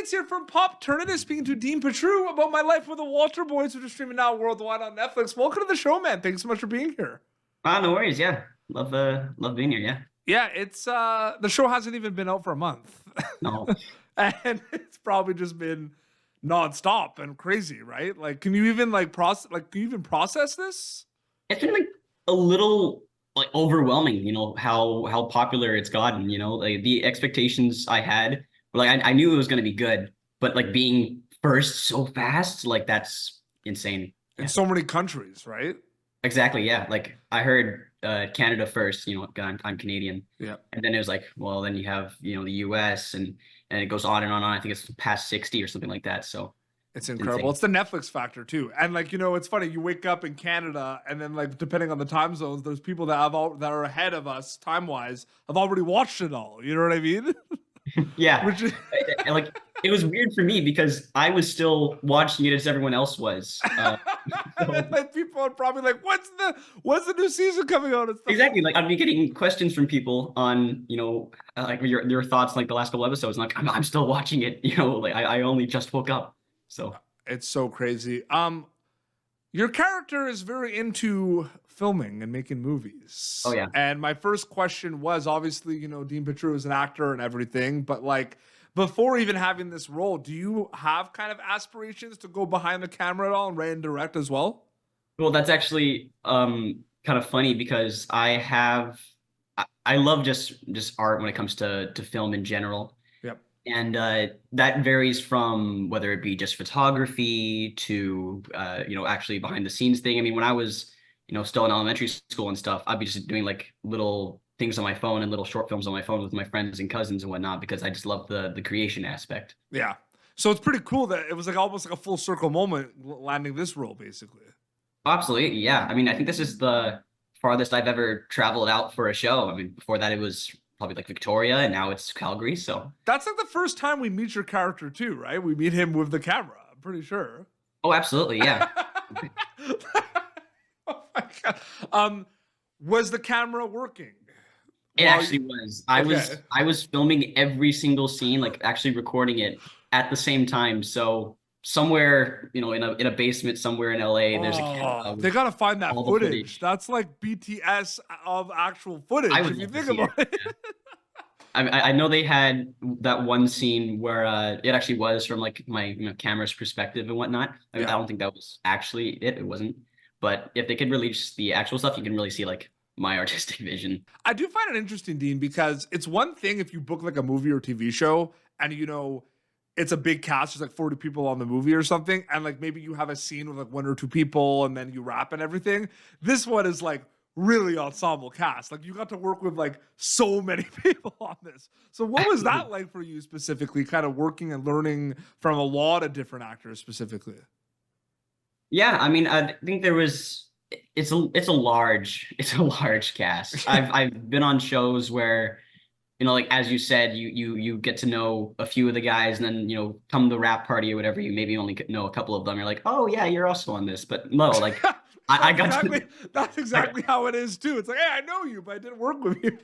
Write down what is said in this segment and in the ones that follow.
It's here from Popternative, speaking to Dean Petriw about my life with the Walter Boys, which are streaming now worldwide on Netflix. Welcome to the show, man. Thanks so much for being here. No worries. Yeah, love being here. Yeah. Yeah, it's the show hasn't even been out for a month, No. and it's probably just been nonstop and crazy, right? Like, can you even process? Like, can you even process this? It's been like a little like overwhelming, how popular it's gotten, like the expectations I had were like I knew it was gonna be good, but like being first so fast, like that's insane. In Yeah. so many countries, right? Exactly, yeah. Like I heard Canada first, I'm Canadian. Yeah. And then it was like, well, then you have, the US and it goes on and on and on. I think it's past 60 or something like that. So It's incredible. It's the Netflix factor too. And it's funny, you wake up in Canada and then depending on the time zones, there's people that that are ahead of us time-wise have already watched it all. You know what I mean? Yeah. Like it was weird for me because I was still watching it as everyone else was. Like people are probably like, when's the new season coming out? And stuff. Exactly. Like I'd be getting questions from people on, like your thoughts like the last couple episodes. And like I'm still watching it, like I only just woke up. So it's so crazy. Your character is very into filming and making movies. Oh yeah. And my first question was obviously, Dean Petriw is an actor and everything, but like before even having this role, do you have kind of aspirations to go behind the camera at all and write and direct as well? Well, that's actually kind of funny because I love just art when it comes to film in general. Yep. And that varies from whether it be just photography to actually behind the scenes thing. I mean, when I was still in elementary school and stuff, I'd be just doing like little things on my phone and little short films on my phone with my friends and cousins and whatnot because I just love the creation aspect. Yeah. So it's pretty cool that it was like almost like a full circle moment landing this role, basically. Absolutely, yeah. I mean, I think this is the farthest I've ever traveled out for a show. I mean, before that it was probably like Victoria, and now it's Calgary. So that's like the first time we meet your character too, right? We meet him with the camera. I'm pretty sure. Oh, absolutely, yeah. Oh my God. Was the camera working? It actually was. I was filming every single scene, like actually recording it at the same time. So somewhere, in a basement somewhere in LA, there's a camera. They gotta find that footage. That's like BTS of actual footage. If you think about it. Yeah. I know they had that one scene where it actually was from like my camera's perspective and whatnot. I don't think that was actually it. It wasn't. But if they could release the actual stuff, you can really see like my artistic vision. I do find it interesting, Dean, because it's one thing if you book like a movie or TV show and it's a big cast, there's like 40 people on the movie or something, and like maybe you have a scene with like one or two people and then you rap and everything. This one is like really ensemble cast. Like you got to work with like so many people on this. So what was that like for you specifically, kind of working and learning from a lot of different actors specifically? Yeah, I mean, I think it's a large cast. I've been on shows where, like as you said, you get to know a few of the guys, and then come the rap party or whatever, you maybe only know a couple of them. You're like, oh yeah, you're also on this, but no, like I got exactly, that's exactly how it is too. It's like, hey, I know you, but I didn't work with you.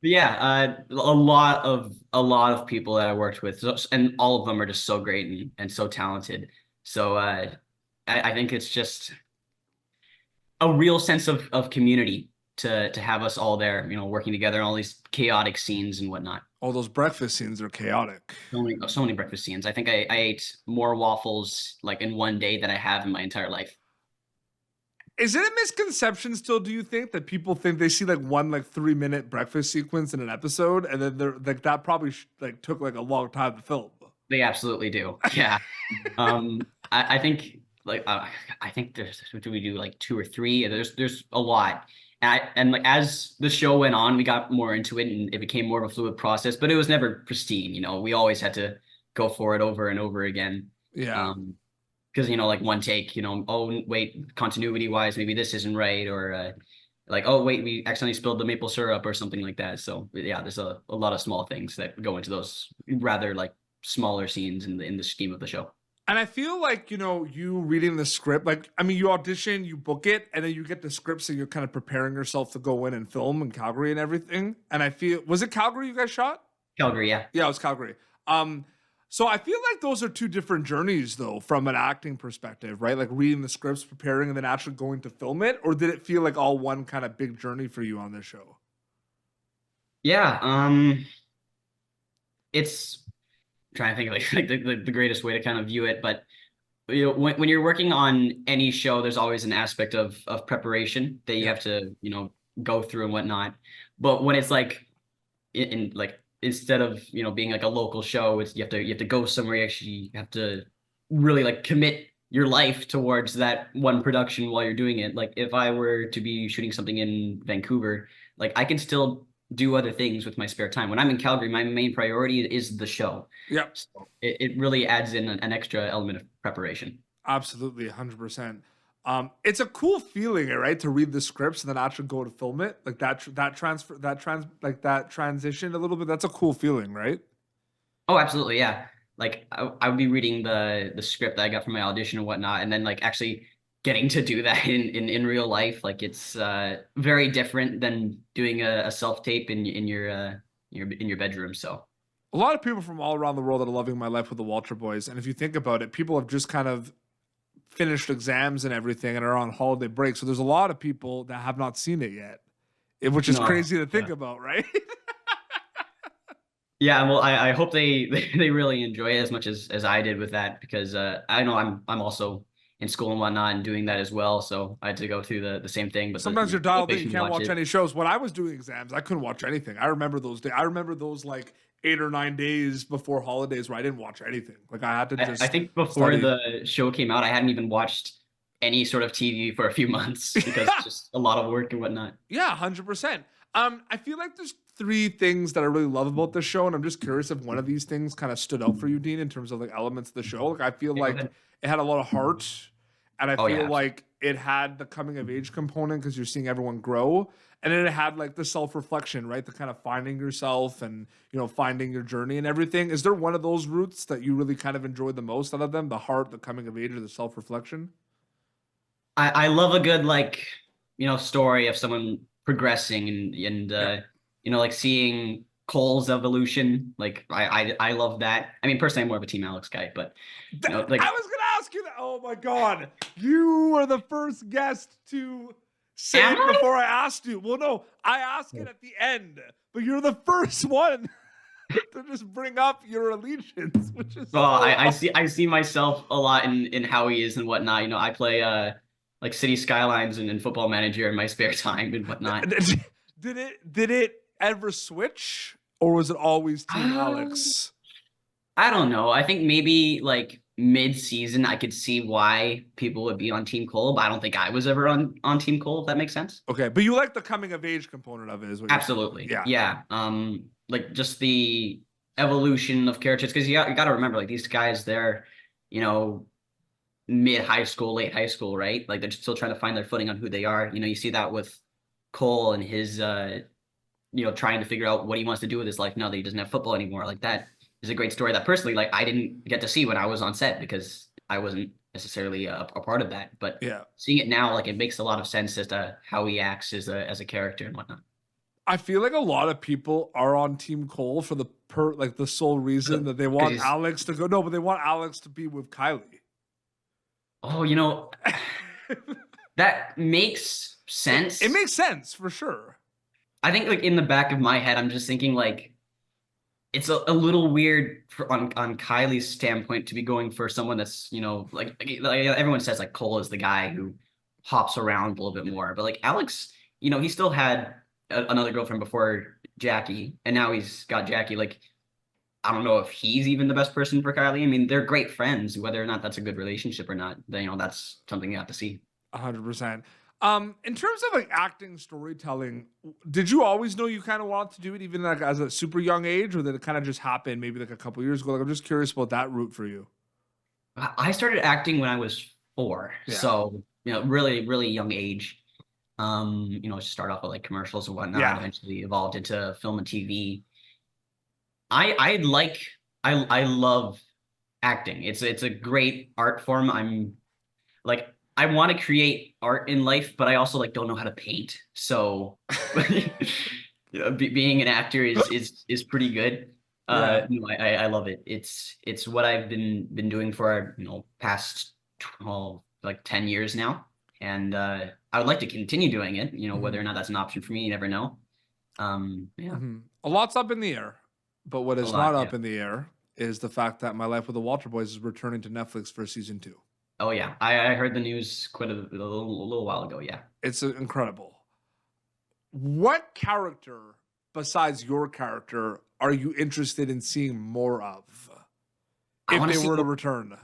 Yeah, a lot of people that I worked with, and all of them are just so great and so talented. So I think it's just a real sense of community to have us all there, working together in all these chaotic scenes and whatnot. All those breakfast scenes are chaotic. So many breakfast scenes. I think I ate more waffles like in one day than I have in my entire life. Is it a misconception still, do you think, that people think they see like one 3-minute breakfast sequence in an episode and then they're like that probably took like a long time to film? They absolutely do. Yeah. I think I think do we do like 2 or 3? There's a lot. And like as the show went on, we got more into it and it became more of a fluid process, but it was never pristine. We always had to go for it over and over again. Yeah. Because like one take, oh wait, continuity wise, maybe this isn't right, or like, oh wait, we accidentally spilled the maple syrup or something like that. So yeah, there's a lot of small things that go into those rather like smaller scenes in the scheme of the show. And I feel like, you reading the script, you audition, you book it, and then you get the script, so you're kind of preparing yourself to go in and film in Calgary and everything. And I feel, was it Calgary you guys shot? Calgary, yeah. Yeah, it was Calgary. Um, so I feel like those are two different journeys, though, from an acting perspective, right? Like reading the scripts, preparing, and then actually going to film it, or did it feel like all one kind of big journey for you on this show? Yeah, it's I'm trying to think of like the greatest way to kind of view it, but when you're working on any show, there's always an aspect of preparation that you Yeah. have to, go through and whatnot. But when it's like in like instead of being like a local show, it's you have to go somewhere. You actually have to really like commit your life towards that one production while you're doing it. Like if I were to be shooting something in Vancouver, like I can still do other things with my spare time. When I'm in Calgary, my main priority is the show. Yeah. So it really adds in an extra element of preparation. Absolutely, 100%. It's a cool feeling, right, to read the scripts and then actually go to film it. Like that transition a little bit. That's a cool feeling, right? Oh, absolutely, yeah. Like I would be reading the script that I got from my audition and whatnot, and then like actually getting to do that in real life, like it's very different than doing a self tape in your bedroom. So A lot of people from all around the world are loving My Life with the Walter Boys, and if you think about it, people have just kind of finished exams and everything and are on holiday break. So there's a lot of people that have not seen it yet, which is no, crazy to think yeah. about, right? Yeah, well, I hope they they really enjoy it as much as I did with that because I know I'm also in school and whatnot and doing that as well. So I had to go through the same thing, but Sometimes you're the dialed in, you patient can't watch watch it. any shows. When I was doing exams, I couldn't watch anything. I remember those days. I remember those like 8 or 9 days before holidays where I didn't watch anything. Like I had to I just think before study. the show came out, I hadn't even watched any sort of TV for a few months because Yeah, just a lot of work and whatnot. yeah, 100%. I feel like there's three things that I really love about this show, and I'm just curious if one of these things kind of stood out for you, Dean, in terms of like elements of the show. Like I feel Yeah, go like ahead. it had a lot of heart, and I Oh feel yeah, absolutely. like it had the coming of age component because you're seeing everyone grow, and then it had like the self reflection, right? The kind of finding yourself and finding your journey and everything. Is there one of those roots that you really kind of enjoyed the most out of them? The heart, the coming of age, or the self reflection? I love a good like story of someone progressing and Yeah. like seeing Cole's evolution. Like I love that. I mean, personally, I'm more of a Team Alex guy, but I like was gonna ask you that. Oh my god, you were the first guest to say am it I? before I asked you. Well, no, I asked it at the end, but you're the first one to just bring up your allegiance, which is Well, so I see myself a lot in how he is and whatnot. I play like City Skylines and Football Manager in my spare time and whatnot. awesome. Did it ever switch, or was it always Team Um, Alex? I don't know. I think maybe like mid-season I could see why people would be on Team Cole, but I don't think I was ever on Team Cole, if that makes sense. Okay, but you like the coming of age component of it, is what you're saying? Absolutely. Yeah. Yeah. Like just the evolution of characters, because you got to remember, like these guys, they're, you know, mid high school, late high school, right? Like they're still trying to find their footing on who they are. You see that with Cole and his trying to figure out what he wants to do with his life now that he doesn't have football anymore. Like that is a great story that personally, like I didn't get to see when I was on set because I wasn't necessarily a part of that. But Yeah. seeing it now, like it makes a lot of sense as to how he acts as a character and whatnot. I feel like a lot of people are on Team Cole for the sole reason that they Because want he's Alex to go. No, but they want Alex to be with Kylie. oh, that makes It sense. makes sense for sure. I think like in the back of my head, I'm just thinking like it's a little weird on Kylie's standpoint to be going for someone that's like everyone says like Cole is the guy who hops around a little bit more, but like Alex, he still had another girlfriend before Jackie, and now he's got Jackie. Like I don't know if he's even the best person for Kylie. I mean, they're great friends. Whether or not that's a good relationship or not, then that's something you have to see. 100%. In terms of like acting, storytelling, did you always know you kind of wanted to do it, even like as a super young age, or did it kind of just happen maybe like a couple years ago? Like I'm just curious about that route for you. I started acting when I was 4, Yeah. so really, really young age. Start off with like commercials and whatnot. Yeah. Eventually evolved into film and TV. I like I love acting. It's a great art form. I'm like I want to create art in life, but I also like don't know how to paint. So being an actor is pretty good. Yeah. No, I love it. It's what I've been doing for past 10 years now, and I would like to continue doing it. Whether or not that's an option for me, you never know. Yeah, A lot's up in the air, but what a is not lot. up Yeah. in the air is the fact that My Life with the Walter Boys is returning to Netflix for season 2. Oh yeah, I heard the news quite a little while ago. Yeah. It's incredible. What character besides your character are you interested in seeing more of I if want they to see were to more, return?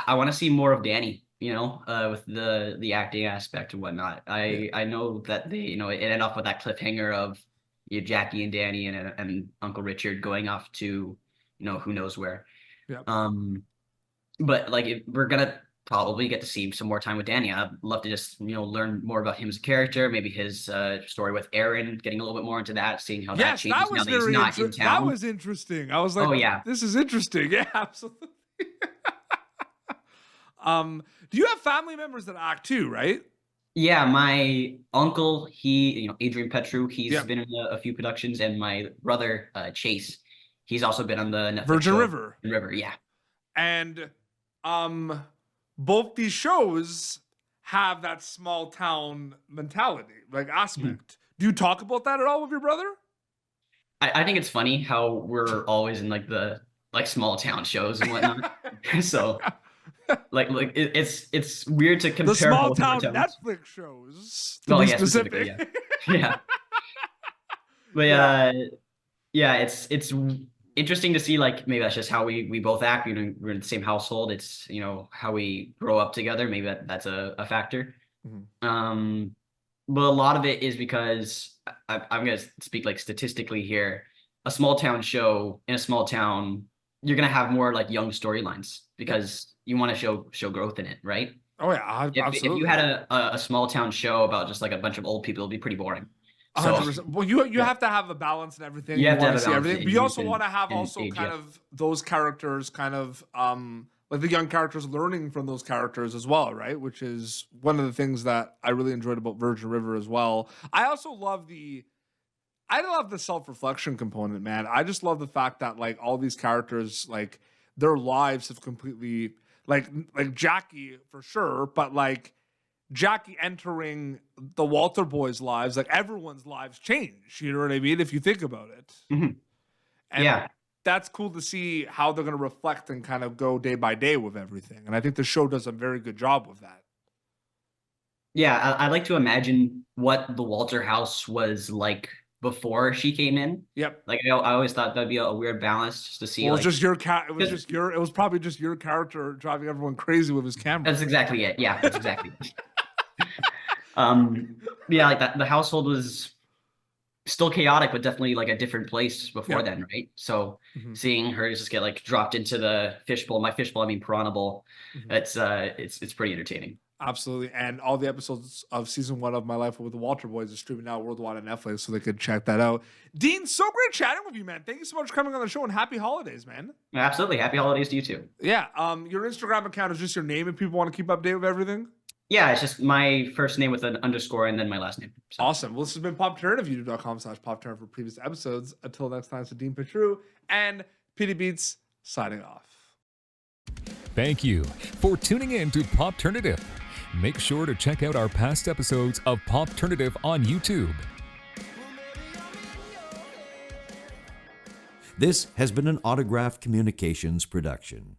I want to see more of Danny. With the acting aspect and whatnot. Yeah. I know that they it ended off with that cliffhanger of Jackie and Danny and Uncle Richard going off to who knows where. Yeah. But like we're gonna probably get to see some more time with Danny. I'd love to just learn more about him as a character, maybe his story with Aaron, getting a little bit more into that, seeing how that Yes, changes that now was that he's not in that town. was interesting. I was like, Oh yeah. this is interesting. Yeah, absolutely. Do you have family members that act too, right? Yeah, my uncle, he, Adrian Petriw, he's Yeah. been in a few productions, and my brother, Chase, he's also been on the Netflix Virgin show, River. River, yeah. And both these shows have that small town mentality, like aspect. Do you talk about that at all with your brother? I think it's funny how we're always in like the small town shows and whatnot. So it's weird to compare The small both of our town towns. Netflix shows, to Oh be yeah, specifically, specific. Yeah. But yeah, it's interesting to see, like, maybe that's just how we both act. We're in the same household. It's how we grow up together. Maybe that's a factor. But a lot of it is because I'm gonna speak like statistically here. A small town show in a small town, you're gonna have more like young storylines because you want to show growth in it, right? Oh yeah, If absolutely. you had a small town show about just like a bunch of old people, it'd be pretty boring. So 100%. Well, you have to have a balance and everything. You have to want have to a see balance everything, in but you youth also want to have and also age, kind yeah. of those characters, kind of like the young characters learning from those characters as well, right? Which is one of the things that I really enjoyed about Virgin River as well. I also love the self-reflection component, man. I just love the fact that like all these characters, like their lives have completely like Jackie for sure, but like Jackie entering the Walter boys' lives, like everyone's lives change. You know what I mean? If you think about it. Mhm. And Yeah. that's cool to see how they're going to reflect and kind of go day by day with everything. And I think the show does a very good job with that. Yeah, I like to imagine what the Walter house was like before she came in. Yep. Like I always thought that'd be a weird balance just to see. Well, Like, it's just your cat. It was probably just your character driving everyone crazy with his camera. that's exactly it. Yeah, that's exactly it. Yeah, like that. The household was still chaotic, but definitely like a different place before then, right? So seeing her just get like dropped into the fishbowl, my fishbowl, I mean piranha bowl, it's pretty entertaining. Absolutely. And all the episodes of season 1 of My Life with the Walter Boys are streaming now worldwide on Netflix, so they could check that out. Dean, so great chatting with you, man. Thank you so much for coming on the show, and happy holidays, man. Absolutely, happy holidays to you too. Yeah. Your Instagram account is just your name if people want to keep updated with everything? Yeah, it's just my first name with an underscore and then my last name. So. Awesome. Well, this has been Popternative, youtube.com/Popternative for previous episodes. Until next time, so Dean Petriw and Petey Beats signing off. Thank you for tuning in to Popternative. Make sure to check out our past episodes of Popternative on YouTube. This has been an Autograph Communications production.